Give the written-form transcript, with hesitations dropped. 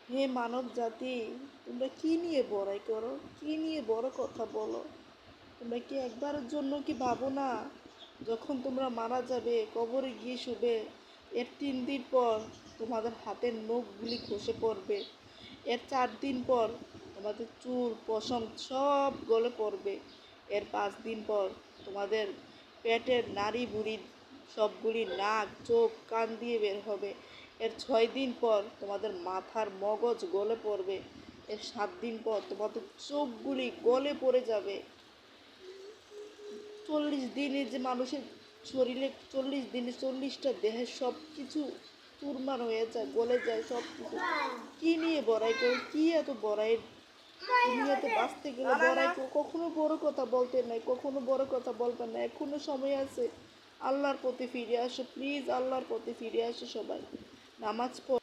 হে মানব জাতি, তোমরা কি নিয়ে বড়াই করো, কি নিয়ে বড় কথা বলো? তোমরা কি একবারের জন্য কি ভাবো না, যখন তোমরা মারা যাবে, কবরে গিয়ে শুবে, এর 3 দিন পর তোমাদের হাতের নখগুলি খসে পড়বে। এর 4 দিন পর তোমাদের চুল পশম সব গলে পড়বে। এর 5 দিন পর তোমাদের পেটের নাড়ি বুড়ি সবগুলি নাক চোখ কান দিয়ে বের হবে। এর 6 দিন পর তোমাদের মাথার মগজ গলে পড়বে। এর 7 দিন পর তোমাদের চোখগুলি গলে পড়ে যাবে। 40 দিনে যে মানুষের শরীরে 40 দিনে 40টা দেহের সব কিছু চুরমার হয়ে যায়, গলে যায় সব কিছু। কী নিয়ে বড়াই করো, কী এত বড়াই? দুনিয়াতে বাঁচতে গেলে বড়াই কখনো বড় কথা বলতে নাই, কখনো বড় কথা বলবে না। এখনো সময় আছে। আল্লাহর প্রতি ফিরে আসো প্লিজ, আল্লাহর প্রতি ফিরে আসো সবাই। নামাজ পড়ো।